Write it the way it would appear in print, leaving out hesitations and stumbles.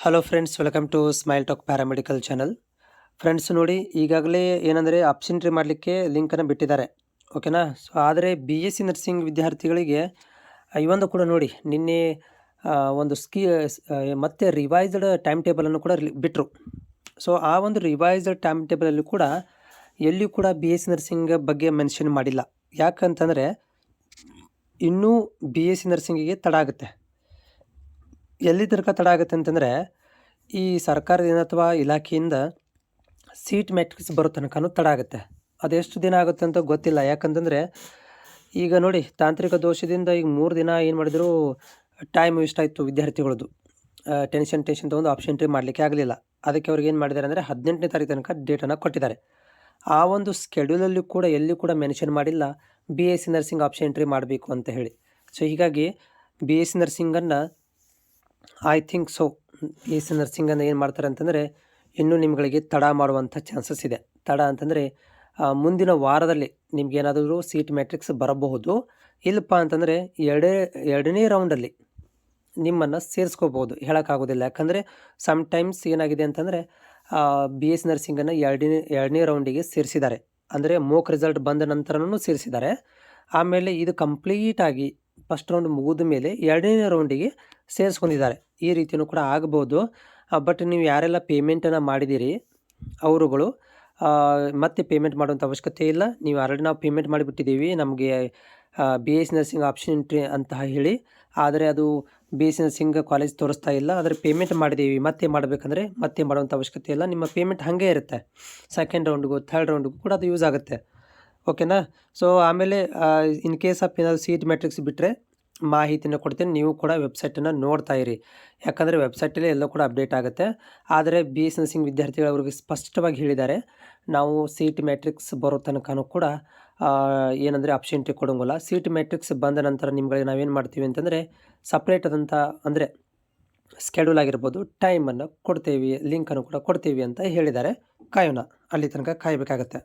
Hello friends, welcome to smile talk paramedical channel. Friends ನೋಡಿ, ಈಗಾಗಲೇ ಏನಂದರೆ ಆಪ್ಷನ್ಟ್ರಿ ಮಾಡಲಿಕ್ಕೆ ಲಿಂಕನ್ನು ಬಿಟ್ಟಿದ್ದಾರೆ. ಓಕೆನಾ. ಸೊ ಆದರೆ BSc ನರ್ಸಿಂಗ್ ವಿದ್ಯಾರ್ಥಿಗಳಿಗೆ ಇವೊಂದು ಕೂಡ ನೋಡಿ, ನಿನ್ನೆ ಒಂದು ಮತ್ತೆ ರಿವೈಸ್ಡ್ ಟೈಮ್ ಟೇಬಲನ್ನು ಕೂಡ ಬಿಟ್ಟರು. ಸೊ ಆ ಒಂದು ರಿವೈಸ್ಡ್ ಟೈಮ್ ಟೇಬಲಲ್ಲಿ ಕೂಡ ಎಲ್ಲಿಯೂ ಕೂಡ BSc ನರ್ಸಿಂಗ್ ಬಗ್ಗೆ ಮೆನ್ಷನ್ ಮಾಡಿಲ್ಲ. ಯಾಕಂತಂದರೆ ಇನ್ನೂ BSc ನರ್ಸಿಂಗಿಗೆ ತಡ ಆಗುತ್ತೆ. ಎಲ್ಲಿ ತನಕ ತಡ ಆಗುತ್ತೆ ಅಂತಂದರೆ, ಈ ಸರ್ಕಾರದಿಂದ ಅಥವಾ ಇಲಾಖೆಯಿಂದ ಸೀಟ್ ಮ್ಯಾಟ್ರಿಕ್ಸ್ ಬರೋ ತನಕನೂ ತಡ ಆಗುತ್ತೆ. ಅದೆಷ್ಟು ದಿನ ಆಗುತ್ತೆ ಅಂತ ಗೊತ್ತಿಲ್ಲ. ಯಾಕಂತಂದರೆ ಈಗ ನೋಡಿ, ತಾಂತ್ರಿಕ ದೋಷದಿಂದ ಈಗ 3 ದಿನ ಏನು ಮಾಡಿದ್ರು, ಟೈಮ್ ವೇಸ್ಟ್ ಆಯಿತು ವಿದ್ಯಾರ್ಥಿಗಳದ್ದು. ಟೆನ್ಷನ್ ತೊಗೊಂಡು ಆಪ್ಷನ್ಟ್ರಿ ಮಾಡಲಿಕ್ಕೆ ಆಗಲಿಲ್ಲ. ಅದಕ್ಕೆ ಅವ್ರಿಗೆ ಏನು ಮಾಡಿದ್ದಾರೆ ಅಂದರೆ 18ನೇ ತಾರೀಕು ತನಕ ಡೇಟನ್ನು ಕೊಟ್ಟಿದ್ದಾರೆ. ಆ ಒಂದು ಸ್ಕೆಡ್ಯೂಲಲ್ಲಿ ಕೂಡ ಎಲ್ಲಿ ಕೂಡ ಮೆನ್ಷನ್ ಮಾಡಿಲ್ಲ BSc ನರ್ಸಿಂಗ್ ಆಪ್ಷನ್ಟ್ರಿ ಮಾಡಬೇಕು ಅಂತ ಹೇಳಿ. ಸೊ ಹೀಗಾಗಿ BSc ನರ್ಸಿಂಗನ್ನು ಐ ಥಿಂಕ್ ಸೊ BSc ನರ್ಸಿಂಗನ್ನು ಏನು ಮಾಡ್ತಾರೆ ಅಂತಂದರೆ, ಇನ್ನೂ ನಿಮ್ಗಳಿಗೆ ತಡ ಮಾಡುವಂಥ ಚಾನ್ಸಸ್ ಇದೆ. ತಡ ಅಂತಂದರೆ ಮುಂದಿನ ವಾರದಲ್ಲಿ ನಿಮಗೇನಾದರೂ ಸೀಟ್ ಮ್ಯಾಟ್ರಿಕ್ಸ್ ಬರಬಹುದು. ಇಲ್ಲಪ್ಪ ಅಂತಂದರೆ ಎರಡನೇ ರೌಂಡಲ್ಲಿ ನಿಮ್ಮನ್ನು ಸೇರಿಸ್ಕೋಬೋದು, ಹೇಳೋಕ್ಕಾಗೋದಿಲ್ಲ. ಯಾಕಂದರೆ ಸಮ್ಟೈಮ್ಸ್ ಏನಾಗಿದೆ ಅಂತಂದರೆ BSc ನರ್ಸಿಂಗನ್ನು ಎರಡನೇ ರೌಂಡಿಗೆ ಸೇರಿಸಿದ್ದಾರೆ. ಅಂದರೆ ಮೋಕ್ ರಿಸಲ್ಟ್ ಬಂದ ನಂತರನೂ ಸೇರಿಸಿದ್ದಾರೆ. ಆಮೇಲೆ ಇದು ಕಂಪ್ಲೀಟಾಗಿ ಫಸ್ಟ್ ರೌಂಡ್ ಮುಗಿದ ಮೇಲೆ ಎರಡನೇ ರೌಂಡಿಗೆ ಸೇರಿಸ್ಕೊಂಡಿದ್ದಾರೆ. ಈ ರೀತಿಯೂ ಕೂಡ ಆಗ್ಬೋದು. ಬಟ್ ನೀವು ಯಾರೆಲ್ಲ ಪೇಮೆಂಟನ್ನು ಮಾಡಿದ್ದೀರಿ ಅವರುಗಳು ಮತ್ತೆ ಪೇಮೆಂಟ್ ಮಾಡುವಂಥ ಅವಶ್ಯಕತೆ ಇಲ್ಲ. ನೀವು ಆಲ್ರೆಡಿ ನಾವು ಪೇಮೆಂಟ್ ಮಾಡಿಬಿಟ್ಟಿದ್ದೀವಿ, ನಮಗೆ BSc ನರ್ಸಿಂಗ್ ಆಪ್ಷನ್ಟ್ರಿ ಅಂತ ಹೇಳಿ. ಆದರೆ ಅದು BSc ನರ್ಸಿಂಗ್ ಕಾಲೇಜ್ ತೋರಿಸ್ತಾ ಇಲ್ಲ. ಆದರೆ ಪೇಮೆಂಟ್ ಮಾಡಿದ್ದೀವಿ, ಮತ್ತೆ ಮಾಡಬೇಕಂದ್ರೆ ಮತ್ತೆ ಮಾಡುವಂಥ ಅವಶ್ಯಕತೆ ಇಲ್ಲ. ನಿಮ್ಮ ಪೇಮೆಂಟ್ ಹಾಗೆ ಇರುತ್ತೆ. ಸೆಕೆಂಡ್ ರೌಂಡ್ಗೂ ಥರ್ಡ್ ರೌಂಡ್ಗೂ ಕೂಡ ಅದು ಯೂಸ್ ಆಗುತ್ತೆ. ಓಕೆನಾ. ಸೊ ಆಮೇಲೆ ಇನ್ ಕೇಸ್ ಆಫ್ ಏನಾದರೂ ಸೀಟ್ ಮ್ಯಾಟ್ರಿಕ್ಸ್ ಬಿಟ್ಟರೆ ಮಾಹಿತಿನ ಕೊಡ್ತೀನಿ. ನೀವು ಕೂಡ ವೆಬ್ಸೈಟನ್ನು ನೋಡ್ತಾ ಇರಿ. ಯಾಕಂದರೆ ವೆಬ್ಸೈಟಲ್ಲಿ ಎಲ್ಲ ಕೂಡ ಅಪ್ಡೇಟ್ ಆಗುತ್ತೆ. ಆದರೆ BSc ನರ್ಸಿಂಗ್ ವಿದ್ಯಾರ್ಥಿಗಳು ಅವ್ರಿಗೆ ಸ್ಪಷ್ಟವಾಗಿ ಹೇಳಿದ್ದಾರೆ, ನಾವು ಸೀಟ್ ಮ್ಯಾಟ್ರಿಕ್ಸ್ ಬರೋ ತನಕನೂ ಕೂಡ ಏನಂದರೆ ಆಪ್ಷನ್ಟ್ರಿ ಕೊಡೋಂಗಿಲ್ಲ. ಸೀಟ್ ಮ್ಯಾಟ್ರಿಕ್ಸ್ ಬಂದ ನಂತರ ನಿಮ್ಗಳಿಗೆ ನಾವೇನು ಮಾಡ್ತೀವಿ ಅಂತಂದರೆ, ಸಪ್ರೇಟ್ ಆದಂಥ ಅಂದರೆ ಸ್ಕೆಡ್ಯೂಲ್ ಆಗಿರ್ಬೋದು, ಟೈಮನ್ನು ಕೊಡ್ತೇವೆ, ಲಿಂಕನ್ನು ಕೂಡ ಕೊಡ್ತೀವಿ ಅಂತ ಹೇಳಿದ್ದಾರೆ. ಕಾಯೋಣ, ಅಲ್ಲಿ ತನಕ ಕಾಯಬೇಕಾಗತ್ತೆ.